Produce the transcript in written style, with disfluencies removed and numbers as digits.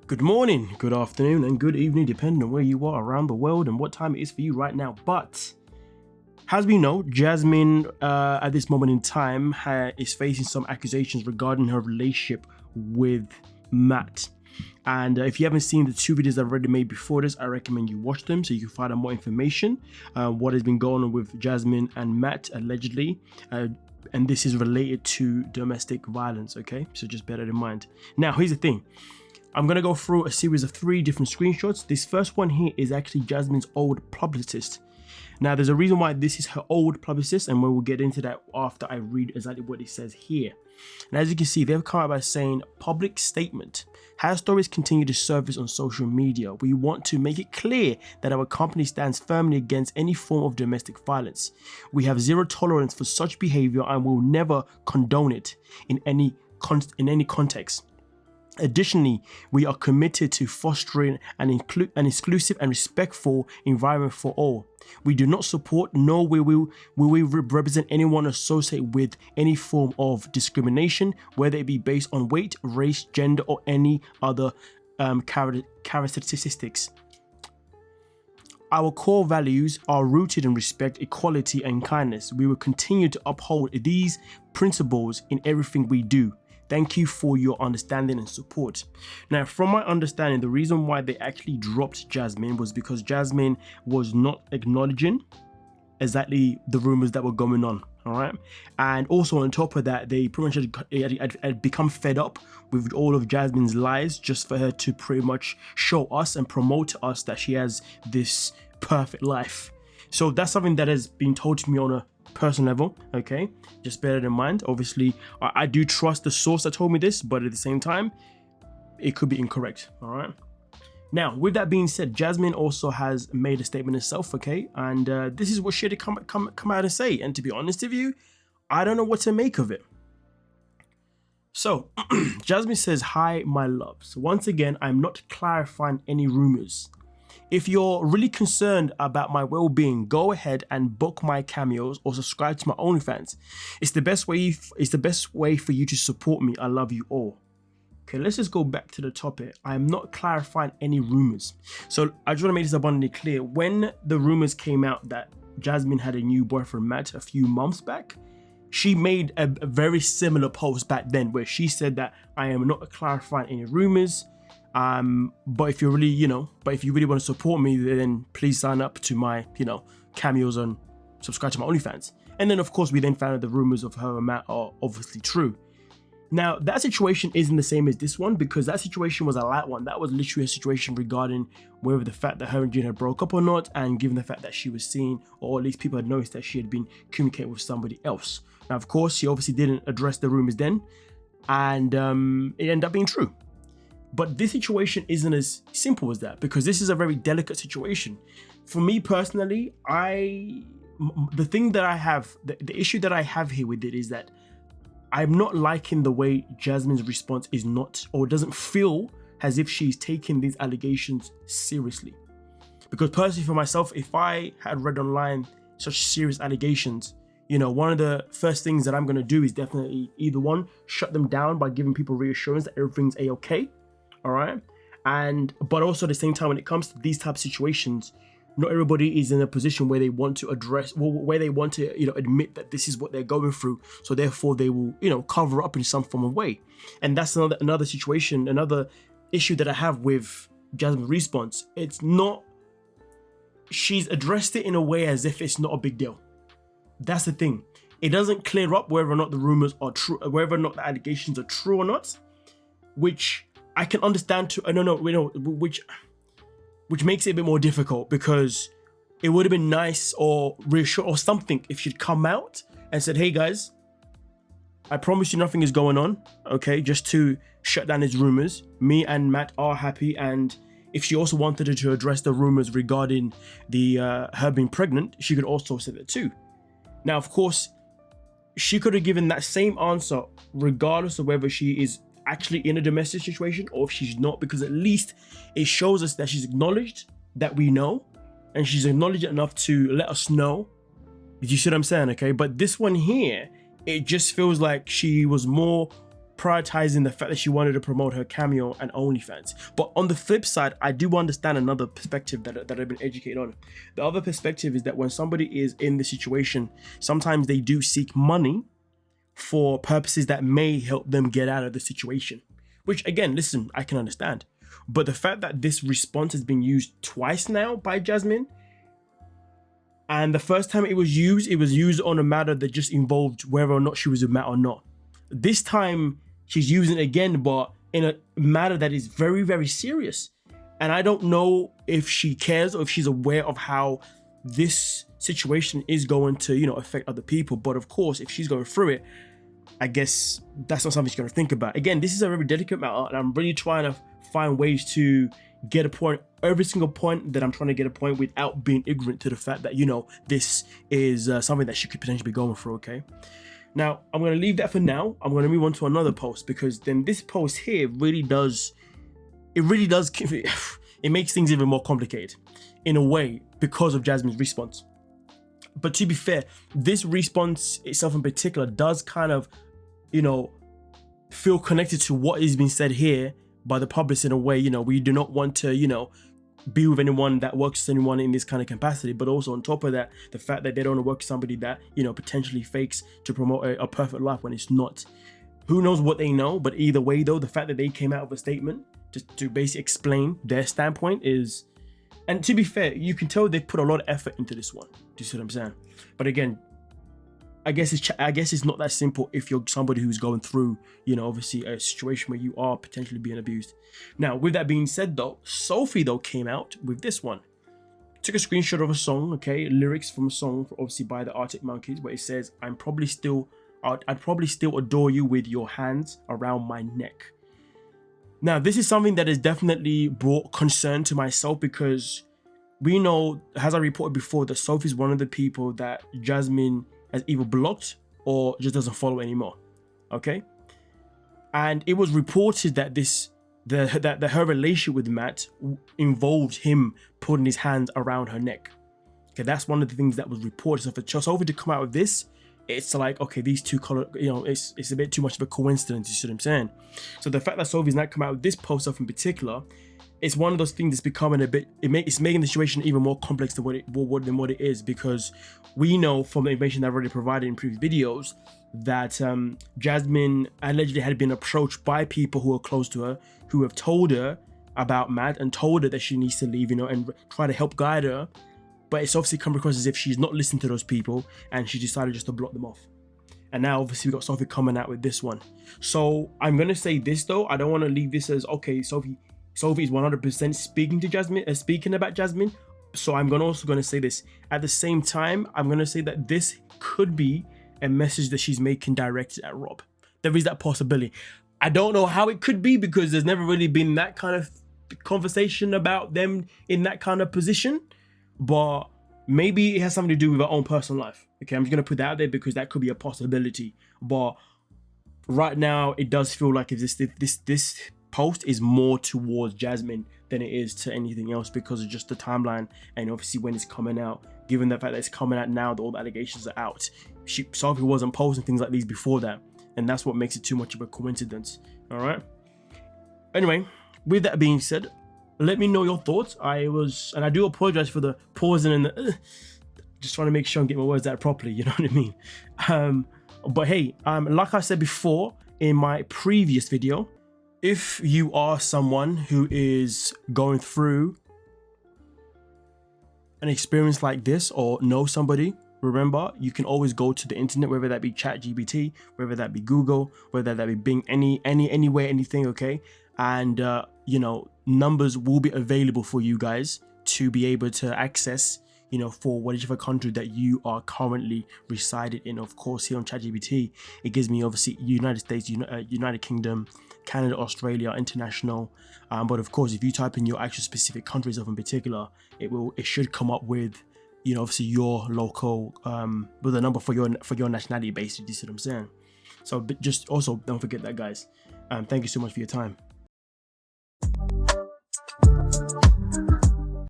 Good morning, good afternoon, and good evening, depending on where you are around the world and what time it is for you right now. But as we know, Jasmine, at this moment in time, is facing some accusations regarding her relationship with Matt. And if you haven't seen the two videos I've already made before this, I recommend you watch them so you can find out more information, what has been going on with Jasmine and Matt, allegedly. And this is related to domestic violence, okay? So just bear that in mind. Now, here's the thing. I'm going to go through a series of 3 different screenshots. This first one here is actually Jasmine's old publicist. Now, there's a reason why this is her old publicist, and we'll get into that after I read exactly what it says here. And as you can see, they've come out by saying, public statement. As stories continue to surface on social media, we want to make it clear that our company stands firmly against any form of domestic violence. We have zero tolerance for such behavior and will never condone it in any context. Additionally, we are committed to fostering an inclusive and respectful environment for all. We do not support nor will we represent anyone associated with any form of discrimination, whether it be based on weight, race, gender, or any other characteristics. Our core values are rooted in respect, equality, and kindness. We will continue to uphold these principles in everything we do. Thank you for your understanding and support. Now, from my understanding, the reason why they actually dropped Jasmine was because Jasmine was not acknowledging exactly the rumors that were going on, all right? And also on top of that, they pretty much had become fed up with all of Jasmine's lies just for her to pretty much show us and promote to us that she has this perfect life. So that's something that has been told to me on a personal level, okay? Just bear it in mind. Obviously, I do trust the source that told me this, but at the same time, it could be incorrect, all right? Now, with that being said, Jasmine also has made a statement herself, okay? And this is what she had to come out and say. And to be honest with you, I don't know what to make of it. So, Jasmine says, "Hi, my loves. Once again, I'm not clarifying any rumors. If you're really concerned about my well-being, go ahead and book my cameos or subscribe to my OnlyFans. It's the best way for you to support me. I love you all." Okay, let's just go back to the topic. I'm not clarifying any rumors. So I just want to make this abundantly clear. When the rumors came out that Jasmine had a new boyfriend, Matt, a few months back, she made a very similar post back then where she said that I am not clarifying any rumors. But if you really want to support me, then please sign up to my, cameos and subscribe to my OnlyFans. And then of course we then found out the rumors of her and Matt are obviously true. Now that situation isn't the same as this one, because that situation was a light one. That was literally a situation regarding whether the fact that her and June had broke up or not, and given the fact that she was seen, or at least people had noticed that she had been communicating with somebody else. Now of course she obviously didn't address the rumors then, and it ended up being true. But this situation isn't as simple as that, because this is a very delicate situation. For me personally, the issue that I have here with it is that I'm not liking the way Jasmine's response is not, or doesn't feel as if she's taking these allegations seriously. Because personally for myself, if I had read online such serious allegations, one of the first things that I'm going to do is definitely either one, shut them down by giving people reassurance that everything's a-okay. All right. But also at the same time, when it comes to these type of situations, not everybody is in a position where they want to admit that this is what they're going through. So therefore they will, cover up in some form of way. And that's another situation, another issue that I have with Jasmines Response. She's addressed it in a way as if it's not a big deal. That's the thing. It doesn't clear up whether or not the rumors are true, whether or not the allegations are true or not, which I can understand which makes it a bit more difficult, because it would have been nice or reassure or something if she'd come out and said, "Hey guys, I promise you nothing is going on, okay, just to shut down these rumors. Me and Matt are happy." And if she also wanted to address the rumors regarding her being pregnant, she could also say that too. Now, of course, she could have given that same answer regardless of whether she is actually in a domestic situation or if she's not, because at least it shows us that she's acknowledged that we know, and she's acknowledged it enough to let us know. You see what I'm saying? Okay, but this one here, it just feels like she was more prioritizing the fact that she wanted to promote her Cameo and OnlyFans. But on the flip side, I do understand another perspective that I've been educated on. The other perspective is that when somebody is in the situation, sometimes they do seek money for purposes that may help them get out of the situation. Which again, listen, I can understand. But the fact that this response has been used twice now by Jasmine, and the first time it was used on a matter that just involved whether or not she was a Matt or not. This time she's using it again, but in a matter that is very, very serious. And I don't know if she cares or if she's aware of how this situation is going to, you know, affect other people. But of course, if she's going through it, I guess that's not something she's going to think about. Again, this is a very delicate matter, and I'm really trying to find ways to get a point, every single point that I'm trying to get a point without being ignorant to the fact that, you know, this is something that she could potentially be going through, okay? Now, I'm going to leave that for now. I'm going to move on to another post, because then this post here really does, it makes things even more complicated in a way because of Jasmine's response. But to be fair, this response itself in particular does kind of, you know, feel connected to what is being said here by the publicist in a way. You know, we do not want to, you know, be with anyone that works with anyone in this kind of capacity, but also on top of that, the fact that they don't want to work with somebody that, you know, potentially fakes to promote a perfect life when it's not. Who knows what they know, but either way though, the fact that they came out with a statement to basically explain their standpoint is, and to be fair, you can tell they put a lot of effort into this one. Do you see what I'm saying? But again, I guess it's not that simple if you're somebody who's going through, you know, obviously a situation where you are potentially being abused. Now, with that being said though, Sophie though came out with this one. Took a screenshot of a song, okay, lyrics from a song, obviously by the Arctic Monkeys, where it says, I'd probably still adore you with your hands around my neck. Now, this is something that has definitely brought concern to myself, because we know, as I reported before, that Sophie's one of the people that Jasmine has either blocked or just doesn't follow anymore. Okay, and it was reported that that her relationship with Matt involved him putting his hands around her neck. Okay, that's one of the things that was reported. So for Sophie to come out with this, it's like, okay, these two color, you know, it's a bit too much of a coincidence. You see what I'm saying? So the fact that Sophie's not come out with this post stuff in particular, it's one of those things that's becoming a bit, it's making the situation even more complex than what it is, because we know from the information that I've already provided in previous videos that Jasmine allegedly had been approached by people who are close to her, who have told her about Matt and told her that she needs to leave, you know, and try to help guide her. But it's obviously come across as if she's not listening to those people and she decided just to block them off. And now obviously we got Sophie coming out with this one. So I'm going to say this though, I don't want to leave this as, okay, Sophie is 100% speaking to Jasmine, speaking about Jasmine. So I'm also going to say this. At the same time, I'm going to say that this could be a message that she's making directed at Rob. There is that possibility. I don't know how it could be, because there's never really been that kind of conversation about them in that kind of position. But maybe it has something to do with her own personal life. Okay, I'm just going to put that out there because that could be a possibility. But right now, it does feel like if this post is more towards Jasmine than it is to anything else, because of just the timeline and obviously when it's coming out. Given the fact that it's coming out now that all the allegations are out, Sophie wasn't posting things like these before that, and that's what makes it too much of a coincidence. All right, anyway, with that being said, let me know your thoughts. And I do apologize for the pausing and the just trying to make sure I'm getting my words out properly, you know what I mean? But hey, like I said before in my previous video, if you are someone who is going through an experience like this or know somebody, remember, you can always go to the internet, whether that be ChatGPT, whether that be Google, whether that be Bing, anywhere, anything, okay? And you know, numbers will be available for you guys to be able to access, you know, for whatever country that you are currently resided in. Of course, here on ChatGPT, it gives me obviously United States, United Kingdom, Canada, Australia, international. But of course, if you type in your actual specific countries of in particular, it should come up with, you know, obviously your local with a number for your nationality basically. You see what I'm saying? So but just also don't forget that, guys. Thank you so much for your time.